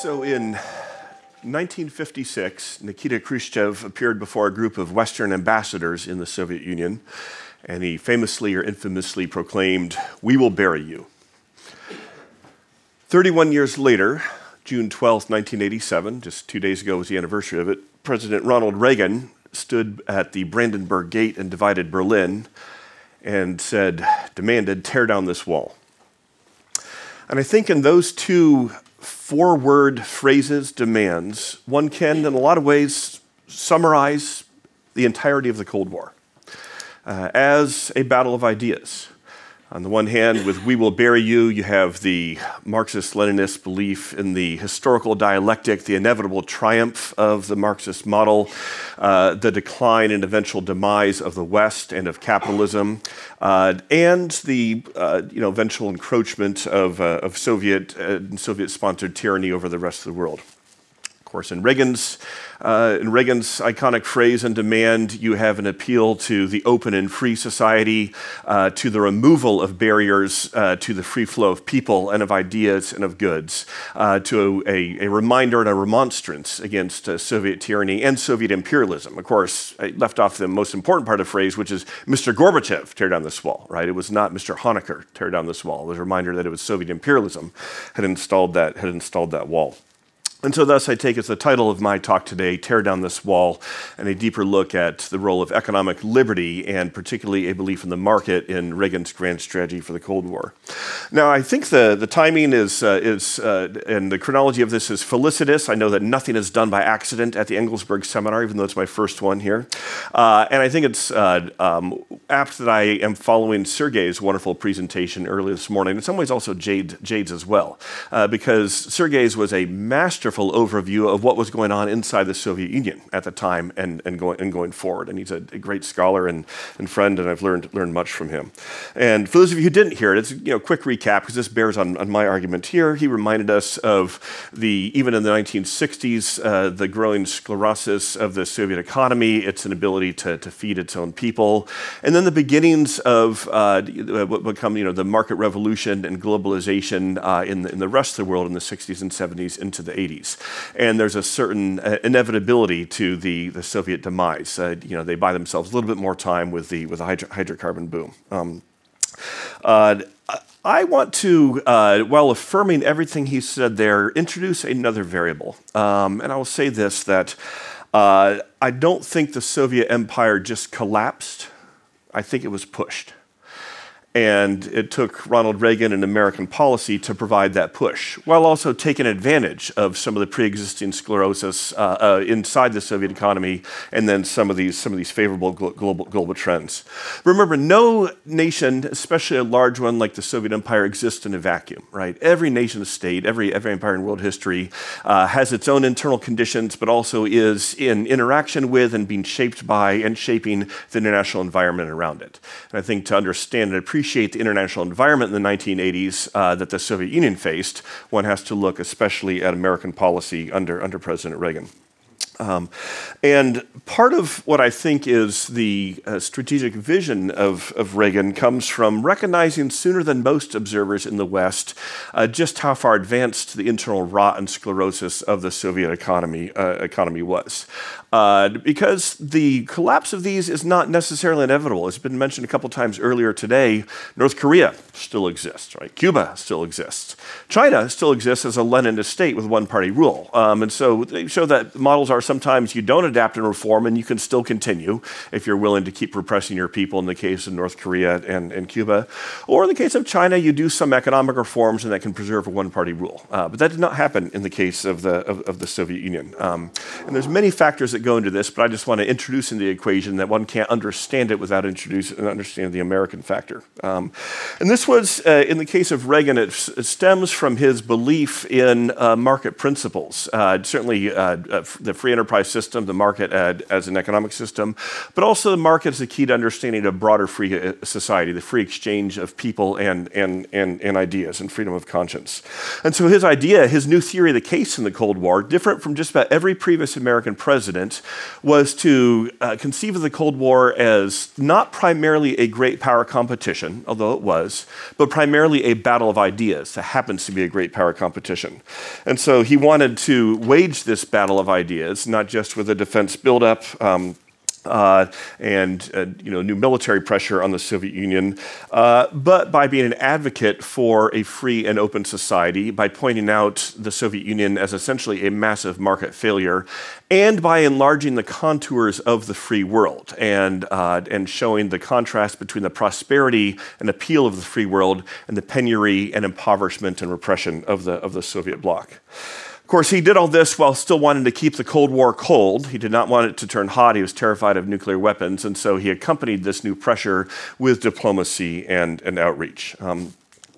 So in 1956, Nikita Khrushchev appeared before a group of Western ambassadors in the Soviet Union, and he famously or infamously proclaimed, "We will bury you." 31 years later, June 12, 1987, just 2 days ago was the anniversary of it, President Ronald Reagan stood at the Brandenburg Gate in divided Berlin and demanded, "Tear down this wall." And I think in those two four-word phrases, demands, one can, in a lot of ways, summarize the entirety of the Cold War as a battle of ideas. On the one hand, with "we will bury you," you have the Marxist-Leninist belief in the historical dialectic, the inevitable triumph of the Marxist model, the decline and eventual demise of the West and of capitalism, and the eventual encroachment of Soviet-sponsored tyranny over the rest of the world. Of course, in Reagan's iconic phrase and demand, you have an appeal to the open and free society, to the removal of barriers to the free flow of people and of ideas and of goods, to a reminder and a remonstrance against Soviet tyranny and Soviet imperialism. Of course, I left off the most important part of the phrase, which is Mr. Gorbachev, tear down this wall, right? It was not Mr. Honecker, tear down this wall. It was a reminder that it was Soviet imperialism had installed that wall. And so thus I take as the title of my talk today, "Tear Down This Wall," and a deeper look at the role of economic liberty and particularly a belief in the market in Reagan's grand strategy for the Cold War. Now, I think the timing is and the chronology of this is felicitous. I know that nothing is done by accident at the Engelsberg Seminar, even though it's my first one here. And I think it's apt that I am following Sergei's wonderful presentation earlier this morning, in some ways also Jade's as well, because Sergei's was a masterful overview of what was going on inside the Soviet Union at the time and going forward. And he's a great scholar and friend, and I've learned much from him. And for those of you who didn't hear it, it's a quick recap, because this bears on my argument here. He reminded us of even in the 1960s, the growing sclerosis of the Soviet economy, its inability to feed its own people, and then the beginnings of what become the market revolution and globalization in the rest of the world in the 60s and 70s into the 80s. And there's a certain inevitability to the Soviet demise. They buy themselves a little bit more time with the hydrocarbon boom. I want to, while affirming everything he said there, introduce another variable. And I will say this, that I don't think the Soviet Empire just collapsed. I think it was pushed. And it took Ronald Reagan and American policy to provide that push, while also taking advantage of some of the pre-existing sclerosis inside the Soviet economy, and then some of these favorable global trends. Remember, no nation, especially a large one like the Soviet Empire, exists in a vacuum, right? Every nation state, every empire in world history has its own internal conditions, but also is in interaction with and being shaped by and shaping the international environment around it. And I think to understand and appreciate the international environment in the 1980s that the Soviet Union faced, one has to look especially at American policy under President Reagan. And part of what I think is the strategic vision of Reagan comes from recognizing sooner than most observers in the West just how far advanced the internal rot and sclerosis of the Soviet economy was. Because the collapse of these is not necessarily inevitable. It's been mentioned a couple times earlier today. North Korea still exists, right? Cuba still exists. China still exists as a Leninist state with one-party rule. And so they show that models are sometimes you don't adapt and reform, and you can still continue if you're willing to keep repressing your people, in the case of North Korea and Cuba. Or in the case of China, you do some economic reforms, and that can preserve a one-party rule. But that did not happen in the case of the Soviet Union. And there's many factors that go into this, but I just want to introduce into the equation that one can't understand it without understanding the American factor. And this was, in the case of Reagan, it stems from his belief in market principles. Certainly, the free enterprise system, the market as an economic system, but also the market as a key to understanding a broader free society, the free exchange of people and ideas and freedom of conscience. And so his idea, his new theory of the case in the Cold War, different from just about every previous American president, was to conceive of the Cold War as not primarily a great power competition, although it was, but primarily a battle of ideas that happens to be a great power competition. And so he wanted to wage this battle of ideas, not just with a defense buildup, new military pressure on the Soviet Union, but by being an advocate for a free and open society, by pointing out the Soviet Union as essentially a massive market failure, and by enlarging the contours of the free world and showing the contrast between the prosperity and appeal of the free world and the penury and impoverishment and repression of the Soviet bloc. Of course, he did all this while still wanting to keep the Cold War cold. He did not want it to turn hot. He was terrified of nuclear weapons, and so he accompanied this new pressure with diplomacy and outreach.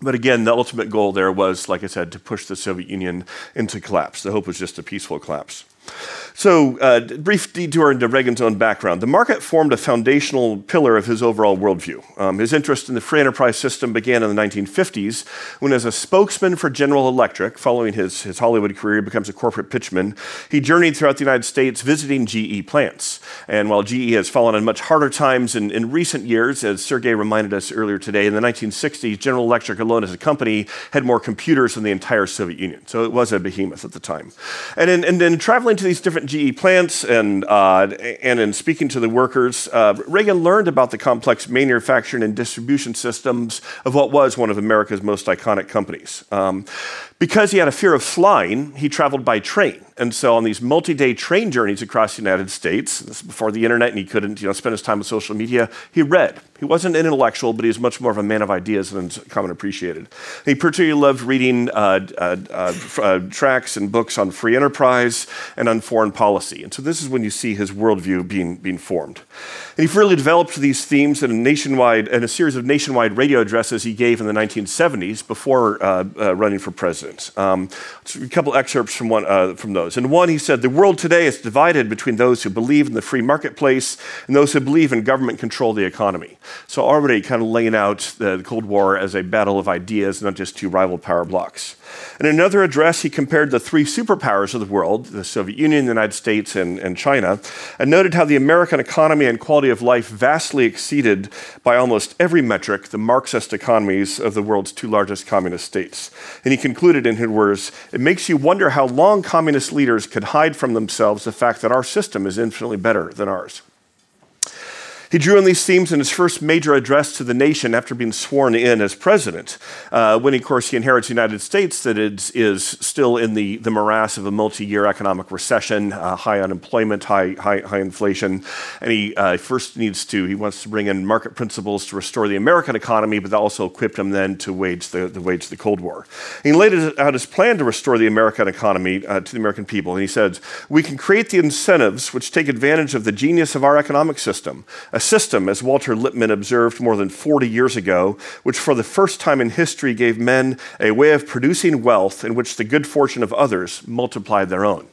But again, the ultimate goal there was, like I said, to push the Soviet Union into collapse. The hope was just a peaceful collapse. So, brief detour into Reagan's own background. The market formed a foundational pillar of his overall worldview. His interest in the free enterprise system began in the 1950s when, as a spokesman for General Electric, following his Hollywood career, he becomes a corporate pitchman. He journeyed throughout the United States visiting GE plants. And while GE has fallen on much harder times in recent years, as Sergey reminded us earlier today, in the 1960s, General Electric alone as a company had more computers than the entire Soviet Union. So it was a behemoth at the time. And in traveling to these different GE plants and in speaking to the workers, Reagan learned about the complex manufacturing and distribution systems of what was one of America's most iconic companies. Because he had a fear of flying, he traveled by train. And so on these multi-day train journeys across the United States, this is before the internet and he couldn't spend his time with social media, he read. He wasn't an intellectual, but he was much more of a man of ideas than common appreciated. He particularly loved reading tracts and books on free enterprise and on foreign policy. And so this is when you see his worldview being formed. And he really developed these themes in a series of nationwide radio addresses he gave in the 1970s before running for president. A couple excerpts from those. In one, he said, "The world today is divided between those who believe in the free marketplace and those who believe in government control of the economy." So already kind of laying out the Cold War as a battle of ideas, not just two rival power blocs. In another address, he compared the three superpowers of the world, the Soviet Union, the United States, and China, and noted how the American economy and quality of life vastly exceeded by almost every metric the Marxist economies of the world's two largest communist states. And he concluded in his words, "It makes you wonder how long communist leaders could hide from themselves the fact that our system is infinitely better than ours." He drew on these themes in his first major address to the nation after being sworn in as president, when, of course, he inherits the United States that is still in the morass of a multi-year economic recession, high unemployment, high inflation, and he wants to bring in market principles to restore the American economy, but that also equipped him then to wage the Cold War. And he laid out his plan to restore the American economy to the American people, and he said, "We can create the incentives which take advantage of the genius of our economic system, a system, as Walter Lippmann observed more than 40 years ago, which for the first time in history gave men a way of producing wealth in which the good fortune of others multiplied their own."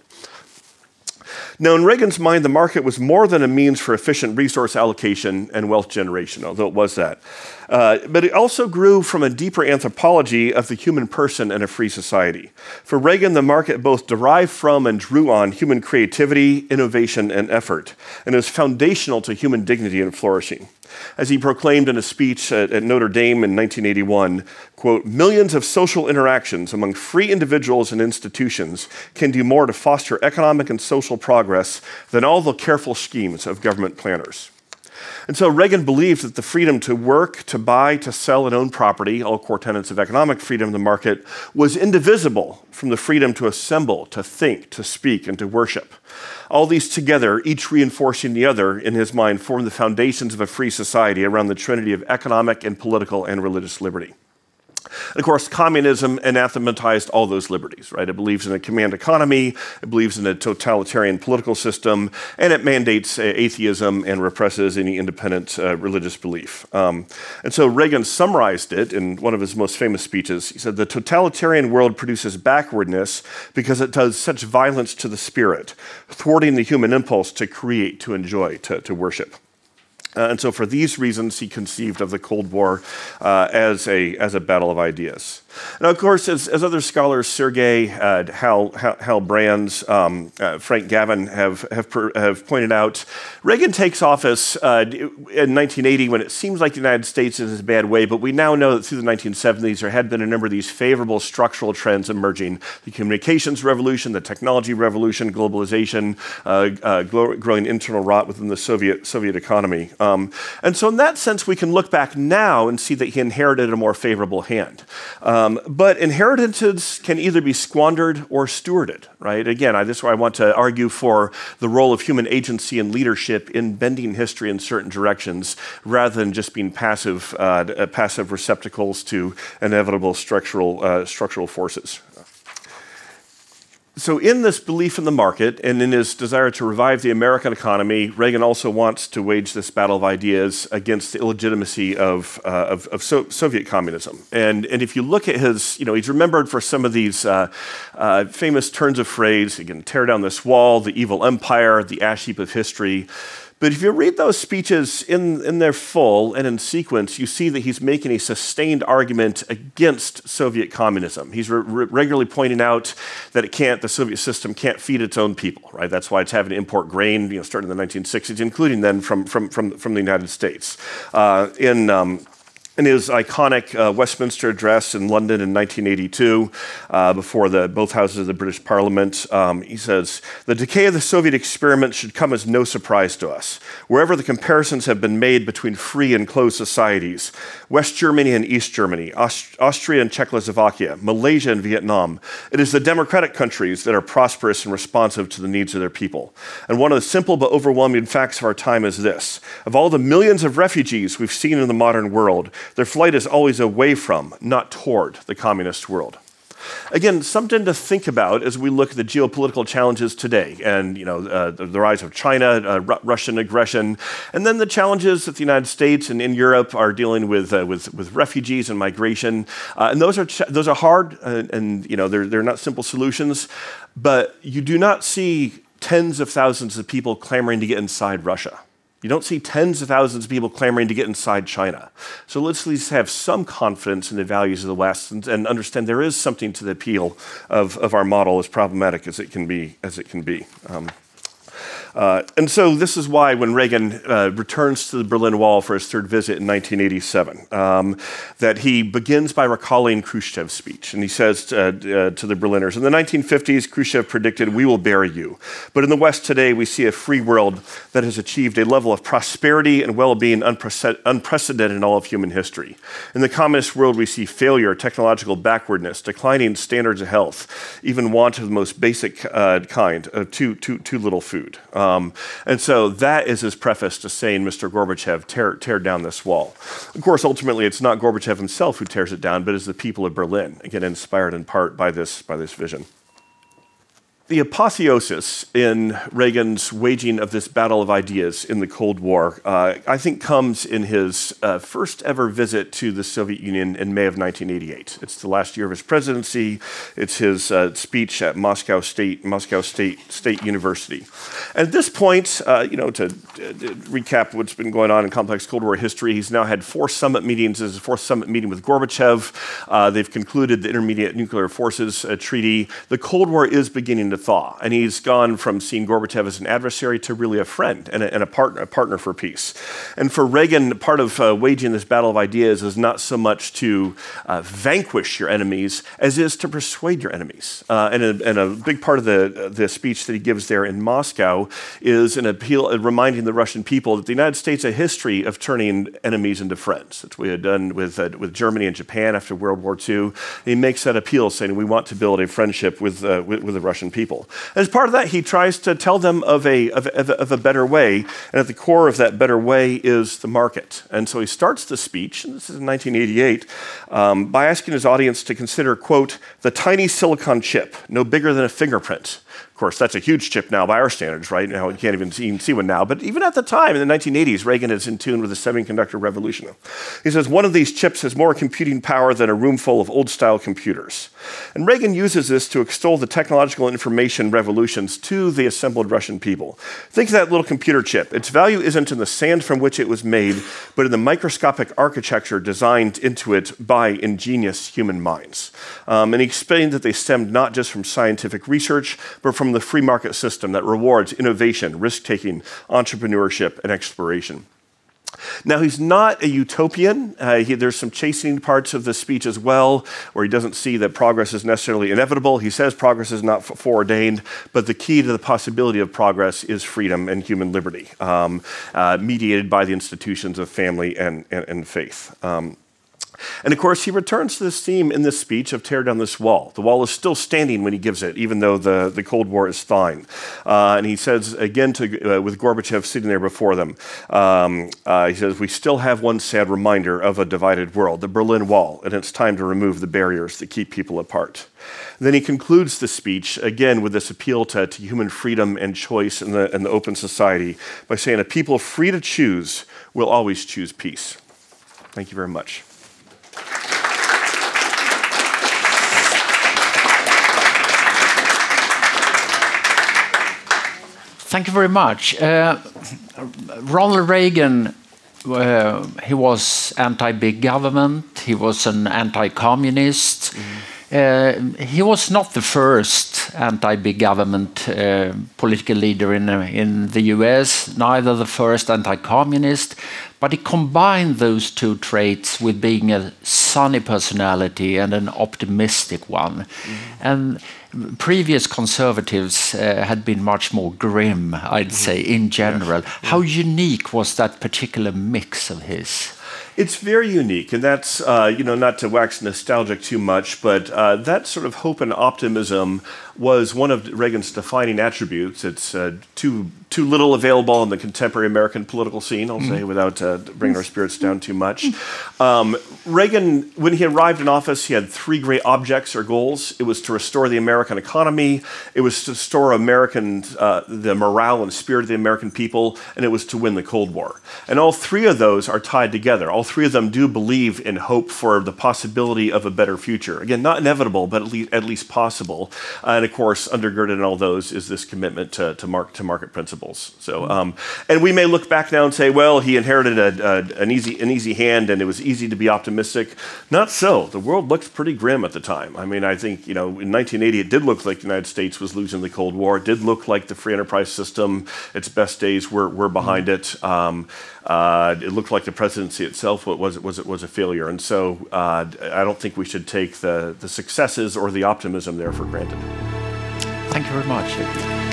Now, in Reagan's mind, the market was more than a means for efficient resource allocation and wealth generation, although it was that. But it also grew from a deeper anthropology of the human person in a free society. For Reagan, the market both derived from and drew on human creativity, innovation, and effort, and is foundational to human dignity and flourishing. As he proclaimed in a speech at Notre Dame in 1981, quote, "Millions of social interactions among free individuals and institutions can do more to foster economic and social progress than all the careful schemes of government planners." And so Reagan believed that the freedom to work, to buy, to sell and own property, all core tenets of economic freedom in the market, was indivisible from the freedom to assemble, to think, to speak, and to worship. All these together, each reinforcing the other, in his mind, form the foundations of a free society around the trinity of economic and political and religious liberty. And of course, communism anathematized all those liberties, right? It believes in a command economy, it believes in a totalitarian political system, and it mandates atheism and represses any independent religious belief. And so Reagan summarized it in one of his most famous speeches. He said, "The totalitarian world produces backwardness because it does such violence to the spirit, thwarting the human impulse to create, to enjoy, to worship." And so for these reasons, he conceived of the Cold War as a battle of ideas. Now, of course, as other scholars, Sergey, Hal Brands, Frank Gavin have pointed out, Reagan takes office in 1980 when it seems like the United States is in a bad way, but we now know that through the 1970s there had been a number of these favorable structural trends emerging. The communications revolution, the technology revolution, globalization, growing internal rot within the Soviet economy. And so in that sense, we can look back now and see that he inherited a more favorable hand. But inheritances can either be squandered or stewarded, right? Again, this is where I want to argue for the role of human agency and leadership in bending history in certain directions, rather than just being passive receptacles to inevitable structural forces. So in this belief in the market and in his desire to revive the American economy, Reagan also wants to wage this battle of ideas against the illegitimacy of Soviet communism. And if you look at his, he's remembered for some of these famous turns of phrase, again, tear down this wall, the evil empire, the ash heap of history. But if you read those speeches in their full and in sequence, you see that he's making a sustained argument against Soviet communism. He's regularly pointing out that the Soviet system can't feed its own people, right? That's why it's having to import grain, starting in the 1960s, including then from the United States. In his iconic Westminster address in London in 1982, before both houses of the British Parliament, he says, "The decay of the Soviet experiment should come as no surprise to us. Wherever the comparisons have been made between free and closed societies, West Germany and East Germany, Austria and Czechoslovakia, Malaysia and Vietnam, it is the democratic countries that are prosperous and responsive to the needs of their people. And one of the simple but overwhelming facts of our time is this: of all the millions of refugees we've seen in the modern world, their flight is always away from, not toward, the communist world." Again, something to think about as we look at the geopolitical challenges today, and the rise of China, Russian aggression, and then the challenges that the United States and in Europe are dealing with refugees and migration. And those are hard, and they're not simple solutions. But you do not see tens of thousands of people clamoring to get inside Russia. You don't see tens of thousands of people clamoring to get inside China. So let's at least have some confidence in the values of the West and understand there is something to the appeal of our model, as problematic as it can be. And so this is why when Reagan returns to the Berlin Wall for his third visit in 1987, that he begins by recalling Khrushchev's speech. And he says to the Berliners, "In the 1950s, Khrushchev predicted, 'We will bury you.' But in the West today, we see a free world that has achieved a level of prosperity and well-being unprecedented in all of human history. In the communist world, we see failure, technological backwardness, declining standards of health, even want of the most basic kind of too little food." And so that is his preface to saying, "Mr. Gorbachev, tear down this wall." Of course, ultimately, it's not Gorbachev himself who tears it down, but it's the people of Berlin, again, inspired in part by this vision. The apotheosis in Reagan's waging of this battle of ideas in the Cold War, I think, comes in his first ever visit to the Soviet Union in May of 1988. It's the last year of his presidency. It's his speech at Moscow State University. And at this point, to recap what's been going on in complex Cold War history, he's now had 4 summit meetings. This is his 4th summit meeting with Gorbachev. They've concluded the Intermediate Nuclear Forces Treaty. The Cold War is beginning to thaw, and he's gone from seeing Gorbachev as an adversary to really a friend and a partner for peace. And for Reagan, part of waging this battle of ideas is not so much to vanquish your enemies as is to persuade your enemies. And a big part of the speech that he gives there in Moscow is an appeal, reminding the Russian people that the United States has a history of turning enemies into friends. That's what we had done with Germany and Japan after World War II. And he makes that appeal, saying we want to build a friendship with the Russian people. people. As part of that, he tries to tell them of a better way, and at the core of that better way is the market. And so he starts the speech, and this is in 1988, by asking his audience to consider, quote, the tiny silicon chip, no bigger than a fingerprint. Of course, that's a huge chip now by our standards, right? Now you can't even see one now. But even at the time, in the 1980s, Reagan is in tune with the semiconductor revolution. He says, one of these chips has more computing power than a room full of old-style computers. And Reagan uses this to extol the technological information revolutions to the assembled Russian people. Think of that little computer chip. Its value isn't in the sand from which it was made, but in the microscopic architecture designed into it by ingenious human minds. And he explained that they stemmed not just from scientific research, but from the free market system that rewards innovation, risk-taking, entrepreneurship, and exploration. Now, he's not a utopian. There's some chastening parts of the speech as well, where he doesn't see that progress is necessarily inevitable. He says progress is not foreordained, but the key to the possibility of progress is freedom and human liberty, mediated by the institutions of family and faith. And of course, he returns to this theme in this speech of tear down this wall. The wall is still standing when he gives it, even though the Cold War is thawing. And he says, again, with Gorbachev sitting there before them, he says, we still have one sad reminder of a divided world, the Berlin Wall, and it's time to remove the barriers that keep people apart. And then he concludes the speech, again, with this appeal to human freedom and choice in the open society by saying, a people free to choose will always choose peace. Thank you very much. Thank you very much. Ronald Reagan, he was anti-big government. He was an anti-communist. He was not the first anti-big government political leader in the US, neither the first anti-communist, but he combined those two traits with being a sunny personality and an optimistic one. And previous conservatives had been much more grim, I'd say, in general. How unique was that particular mix of his? It's very unique, and that's, not to wax nostalgic too much, but that sort of hope and optimism was one of Reagan's defining attributes. It's too little available in the contemporary American political scene, I'll say, without bringing our spirits down too much. Reagan, when he arrived in office, he had three great objects or goals. It was to restore the American economy, it was to restore the morale and spirit of the American people, and it was to win the Cold War. And all three of those are tied together. All three of them do believe in hope for the possibility of a better future. Again, not inevitable, but at least possible. And of course, undergirded in all those is this commitment to market principles. So, and we may look back now and say, well, he inherited an easy hand, and it was easy to be optimistic. Not so. The world looked pretty grim at the time. I mean, I think in 1980, it did look like the United States was losing the Cold War. It did look like the free enterprise system, its best days were behind it. It looked like the presidency itself was a failure, and so I don't think we should take the successes or the optimism there for granted. Thank you very much.